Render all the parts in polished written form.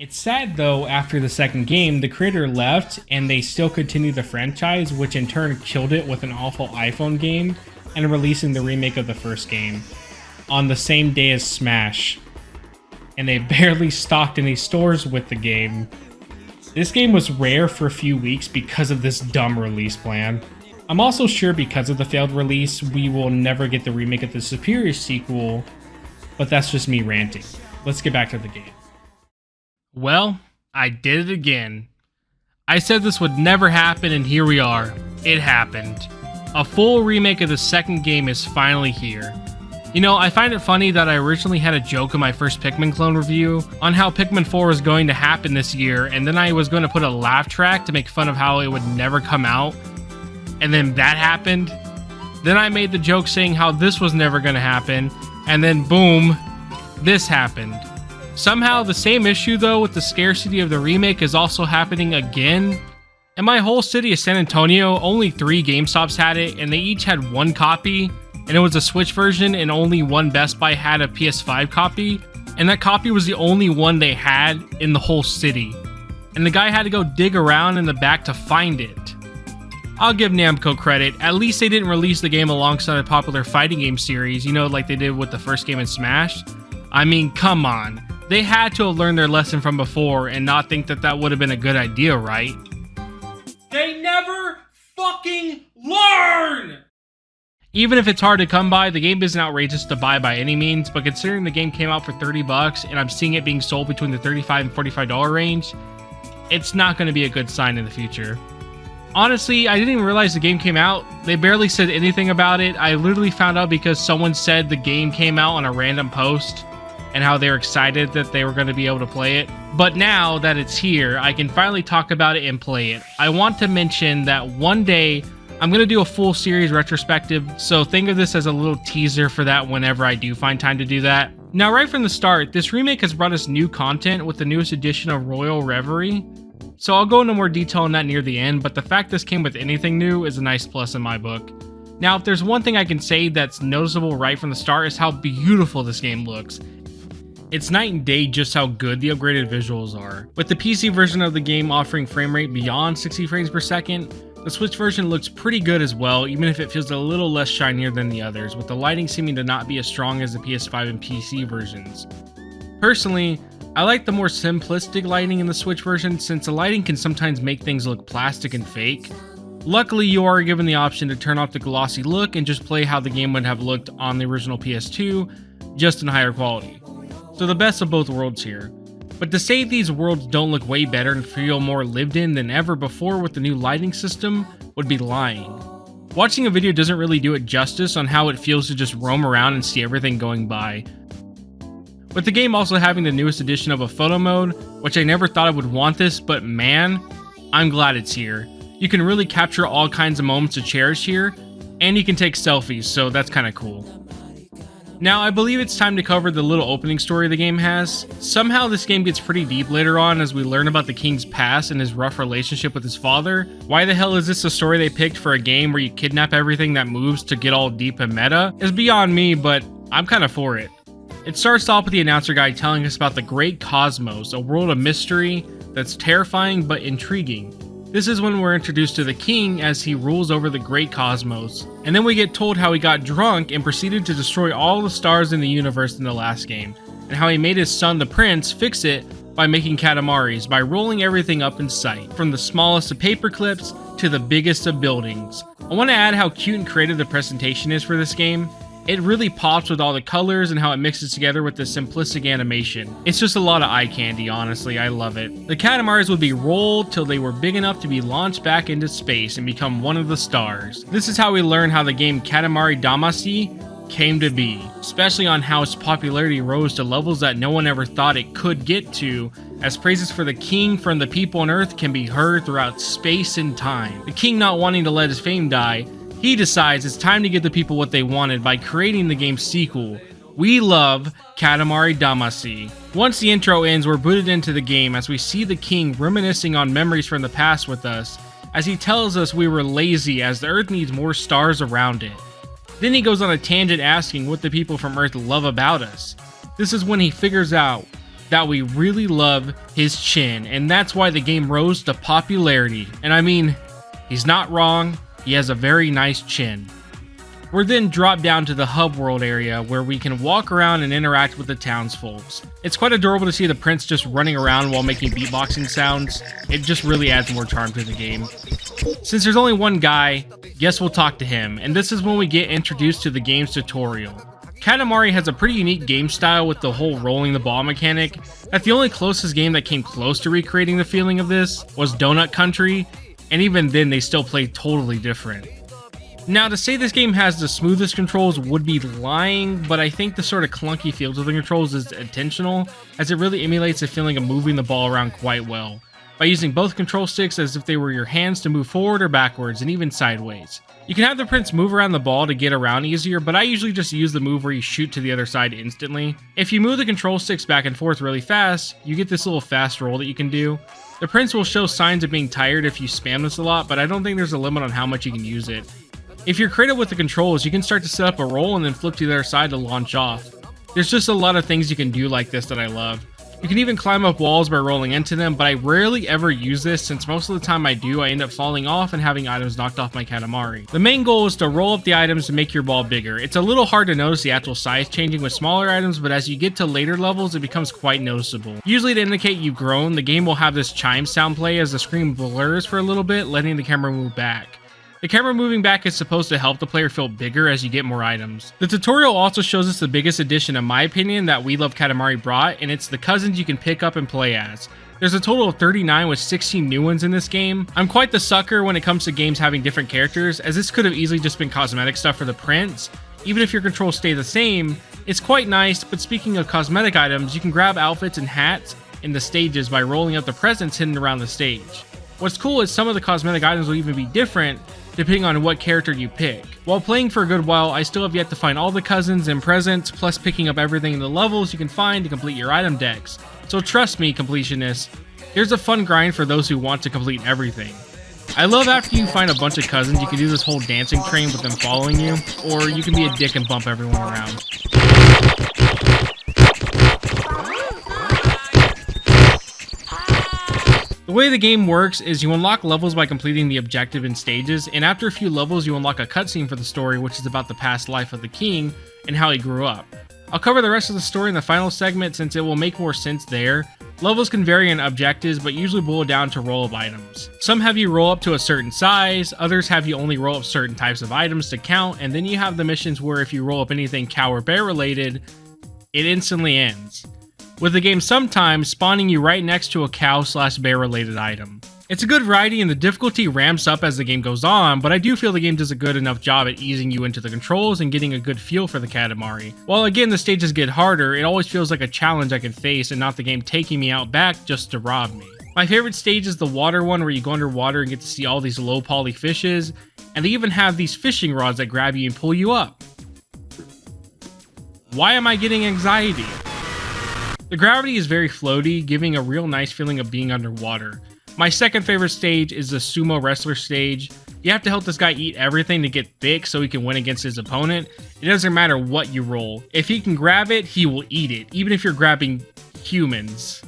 It's sad though, after the second game, the creator left and they still continued the franchise, which in turn killed it with an awful iPhone game and releasing the remake of the first game on the same day as Smash. And they barely stocked any stores with the game. This game was rare for a few weeks because of this dumb release plan. I'm also sure because of the failed release, we will never get the remake of the superior sequel, but that's just me ranting. Let's get back to the game. Well, I did it again. I said this would never happen, and here we are. It happened. A full remake of the second game is finally here. You know, I find it funny that I originally had a joke in my first Pikmin clone review on how Pikmin 4 was going to happen this year, and then I was going to put a laugh track to make fun of how it would never come out, and then that happened. Then I made the joke saying how this was never going to happen, and then boom, this happened. Somehow, the same issue though with the scarcity of the remake is also happening again. In my whole city of San Antonio, only 3 GameStops had it, and they each had 1 copy, and it was a Switch version, and only one Best Buy had a PS5 copy, and that copy was the only one they had in the whole city. And the guy had to go dig around in the back to find it. I'll give Namco credit, at least they didn't release the game alongside a popular fighting game series, you know, like they did with the first game in Smash. I mean, come on. They had to have learned their lesson from before and not think that that would have been a good idea, right? They never fucking learn! Even if it's hard to come by, the game isn't outrageous to buy by any means, but considering the game came out for $30 and I'm seeing it being sold between the $35 and $45 range, it's not going to be a good sign in the future. Honestly, I didn't even realize the game came out. They barely said anything about it. I literally found out because someone said the game came out on a random post and how they were excited that they were going to be able to play it. But now that it's here, I can finally talk about it and play it. I want to mention that one day I'm going to do a full series retrospective, so think of this as a little teaser for that whenever I do find time to do that. Now, right from the start, this remake has brought us new content with the newest edition of Royal Reverie, so I'll go into more detail on that near the end, but the fact this came with anything new is a nice plus in my book. Now, if there's one thing I can say that's noticeable right from the start is how beautiful this game looks. It's night and day just how good the upgraded visuals are. With the PC version of the game offering frame rate beyond 60 frames per second, the Switch version looks pretty good as well, even if it feels a little less shinier than the others, with the lighting seeming to not be as strong as the PS5 and PC versions. Personally, I like the more simplistic lighting in the Switch version since the lighting can sometimes make things look plastic and fake. Luckily, you are given the option to turn off the glossy look and just play how the game would have looked on the original PS2, just in higher quality. So the best of both worlds here. But to say these worlds don't look way better and feel more lived in than ever before with the new lighting system would be lying. Watching a video doesn't really do it justice on how it feels to just roam around and see everything going by. With the game also having the newest edition of a photo mode, which I never thought I would want this, but man, I'm glad it's here. You can really capture all kinds of moments to cherish here, and you can take selfies, so that's kinda cool. Now, I believe it's time to cover the little opening story the game has. Somehow this game gets pretty deep later on as we learn about the king's past and his rough relationship with his father. Why the hell is this a story they picked for a game where you kidnap everything that moves to get all deep and meta? Is beyond me, but I'm kinda for it. It starts off with the announcer guy telling us about the Great Cosmos, a world of mystery that's terrifying but intriguing. This is when we're introduced to the king as he rules over the Great Cosmos, and then we get told how he got drunk and proceeded to destroy all the stars in the universe in the last game, and how he made his son the prince fix it by making Katamaris by rolling everything up in sight, from the smallest of paper clips to the biggest of buildings. I want to add how cute and creative the presentation is for this game. It really pops with all the colors and how it mixes together with the simplistic animation. It's just a lot of eye candy, honestly, I love it. The Katamaris would be rolled till they were big enough to be launched back into space and become one of the stars. This is how we learn how the game Katamari Damacy came to be, especially on how its popularity rose to levels that no one ever thought it could get to, as praises for the king from the people on Earth can be heard throughout space and time. The king not wanting to let his fame die, he decides it's time to give the people what they wanted by creating the game's sequel. We love Katamari Damacy. Once the intro ends, we're booted into the game as we see the king reminiscing on memories from the past with us, as he tells us we were lazy as the Earth needs more stars around it. Then he goes on a tangent asking what the people from Earth love about us. This is when he figures out that we really love his chin, and that's why the game rose to popularity. And I mean, he's not wrong, he has a very nice chin. We're then dropped down to the hub world area where we can walk around and interact with the townsfolk. It's quite adorable to see the prince just running around while making beatboxing sounds. It just really adds more charm to the game. Since there's only one guy, guess we'll talk to him, and this is when we get introduced to the game's tutorial. Katamari has a pretty unique game style with the whole rolling the ball mechanic. That the only closest game that came close to recreating the feeling of this was Donut Country, and even then they still play totally different. Now, to say this game has the smoothest controls would be lying, but I think the sort of clunky feel to the controls is intentional, as it really emulates the feeling of moving the ball around quite well, by using both control sticks as if they were your hands to move forward or backwards, and even sideways. You can have the prince move around the ball to get around easier, but I usually just use the move where you shoot to the other side instantly. If you move the control sticks back and forth really fast, you get this little fast roll that you can do. The prince will show signs of being tired if you spam this a lot, but I don't think there's a limit on how much you can use it. If you're creative with the controls, you can start to set up a roll and then flip to the other side to launch off. There's just a lot of things you can do like this that I love. You can even climb up walls by rolling into them, but I rarely ever use this since most of the time I do, I end up falling off and having items knocked off my Katamari. The main goal is to roll up the items to make your ball bigger. It's a little hard to notice the actual size changing with smaller items, but as you get to later levels, it becomes quite noticeable. Usually to indicate you've grown, the game will have this chime sound play as the screen blurs for a little bit, letting the camera move back. The camera moving back is supposed to help the player feel bigger as you get more items. The tutorial also shows us the biggest addition in my opinion that We Love Katamari brought, and it's the cousins you can pick up and play as. There's a total of 39 with 16 new ones in this game. I'm quite the sucker when it comes to games having different characters, as this could have easily just been cosmetic stuff for the prince. Even if your controls stay the same, it's quite nice, but speaking of cosmetic items, you can grab outfits and hats in the stages by rolling up the presents hidden around the stage. What's cool is some of the cosmetic items will even be different depending on what character you pick. While playing for a good while, I still have yet to find all the cousins and presents, plus picking up everything in the levels you can find to complete your item decks. So trust me, completionists, here's a fun grind for those who want to complete everything. I love after you find a bunch of cousins, you can do this whole dancing train with them following you, or you can be a dick and bump everyone around. The way the game works is you unlock levels by completing the objective in stages, and after a few levels you unlock a cutscene for the story, which is about the past life of the king and how he grew up. I'll cover the rest of the story in the final segment since it will make more sense there. Levels can vary in objectives, but usually boil down to roll-up items. Some have you roll up to a certain size, others have you only roll up certain types of items to count, and then you have the missions where if you roll up anything cow or bear related, it instantly ends, with the game sometimes spawning you right next to a cow/bear related item. It's a good variety and the difficulty ramps up as the game goes on, but I do feel the game does a good enough job at easing you into the controls and getting a good feel for the Katamari. While again the stages get harder, it always feels like a challenge I can face and not the game taking me out back just to rob me. My favorite stage is the water one where you go underwater and get to see all these low poly fishes, and they even have these fishing rods that grab you and pull you up. Why am I getting anxiety? The gravity is very floaty, giving a real nice feeling of being underwater. My second favorite stage is the sumo wrestler stage. You have to help this guy eat everything to get thick so he can win against his opponent. It doesn't matter what you roll. If he can grab it, he will eat it, even if you're grabbing humans.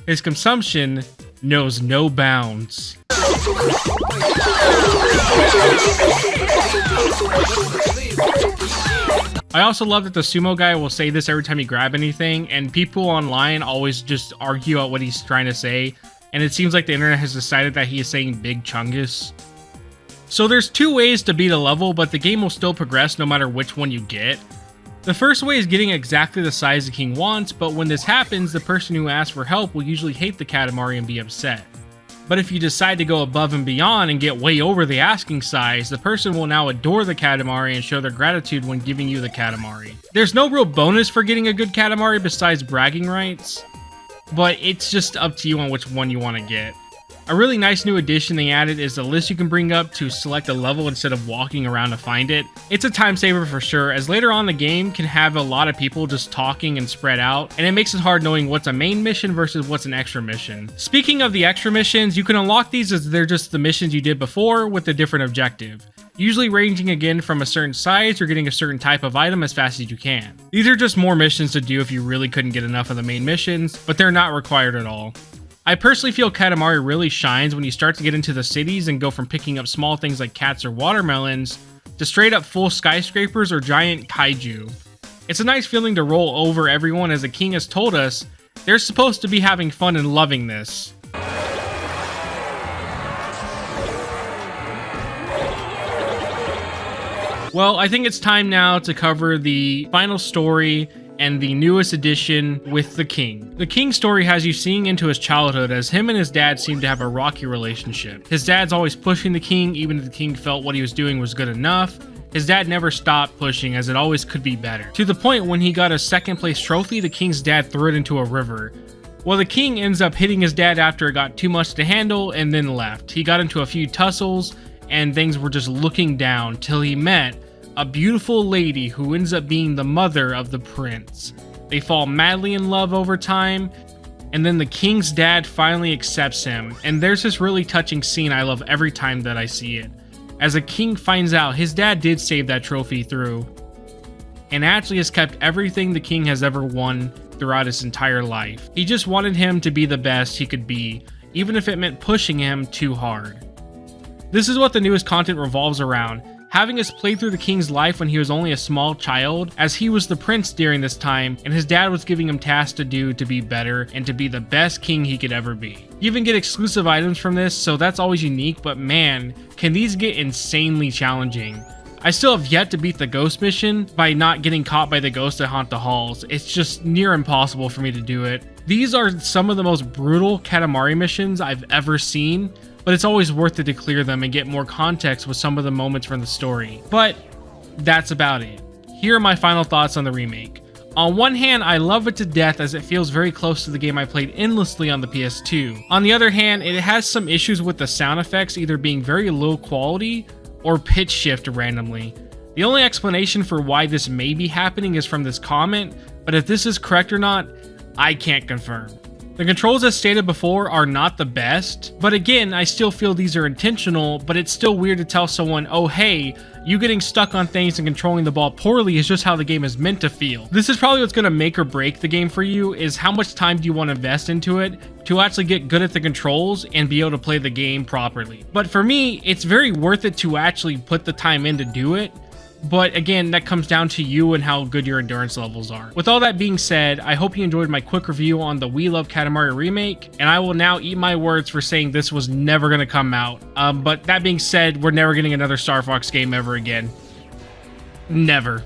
His consumption knows no bounds. I also love that the sumo guy will say this every time you grab anything, and people online always just argue about what he's trying to say, and it seems like the internet has decided that he is saying Big Chungus. So there's two ways to beat a level, but the game will still progress no matter which one you get. The first way is getting exactly the size the king wants, but when this happens, the person who asks for help will usually hate the Katamari and be upset. But if you decide to go above and beyond and get way over the asking size, the person will now adore the Katamari and show their gratitude when giving you the Katamari. There's no real bonus for getting a good Katamari besides bragging rights, but it's just up to you on which one you want to get. A really nice new addition they added is the list you can bring up to select a level instead of walking around to find it. It's a time saver for sure, as later on the game can have a lot of people just talking and spread out, and it makes it hard knowing what's a main mission versus what's an extra mission. Speaking of the extra missions, you can unlock these as they're just the missions you did before with a different objective, usually ranging again from a certain size or getting a certain type of item as fast as you can. These are just more missions to do if you really couldn't get enough of the main missions, but they're not required at all. I personally feel Katamari really shines when you start to get into the cities and go from picking up small things like cats or watermelons to straight up full skyscrapers or giant kaiju. It's a nice feeling to roll over everyone, as the king has told us they're supposed to be having fun and loving this. Well, I think it's time now to cover the final story and the newest addition with the king. The king's story has you seeing into his childhood, as him and his dad seem to have a rocky relationship. His dad's always pushing the king, even if the king felt what he was doing was good enough. His dad never stopped pushing, as it always could be better. To the point when he got a second place trophy, the king's dad threw it into a river. Well, the king ends up hitting his dad after it got too much to handle and then left. He got into a few tussles and things were just looking down till he met a beautiful lady who ends up being the mother of the prince. They fall madly in love over time, and then the king's dad finally accepts him, and there's this really touching scene I love every time that I see it. As the king finds out his dad did save that trophy through, and actually has kept everything the king has ever won throughout his entire life. He just wanted him to be the best he could be, even if it meant pushing him too hard. This is what the newest content revolves around, having us play through the king's life when he was only a small child, as he was the prince during this time, and his dad was giving him tasks to do to be better and to be the best king he could ever be. You even get exclusive items from this, so that's always unique, but man, can these get insanely challenging. I still have yet to beat the ghost mission by not getting caught by the ghosts that haunt the halls. It's just near impossible for me to do it. These are some of the most brutal Katamari missions I've ever seen, but it's always worth it to clear them and get more context with some of the moments from the story. But that's about it. Here are my final thoughts on the remake. On one hand, I love it to death as it feels very close to the game I played endlessly on the PS2. On the other hand, it has some issues with the sound effects either being very low quality or pitch shift randomly. The only explanation for why this may be happening is from this comment, but if this is correct or not, I can't confirm. The controls, as stated before, are not the best, but again, I still feel these are intentional, but it's still weird to tell someone, oh hey, you getting stuck on things and controlling the ball poorly is just how the game is meant to feel. This is probably what's going to make or break the game for you, is how much time do you want to invest into it to actually get good at the controls and be able to play the game properly. But for me, it's very worth it to actually put the time in to do it. But again, that comes down to you and how good your endurance levels are. With all that being said, I hope you enjoyed my quick review on the We Love Katamari remake, and I will now eat my words for saying this was never going to come out. But that being said, we're never getting another Star Fox game ever again. Never.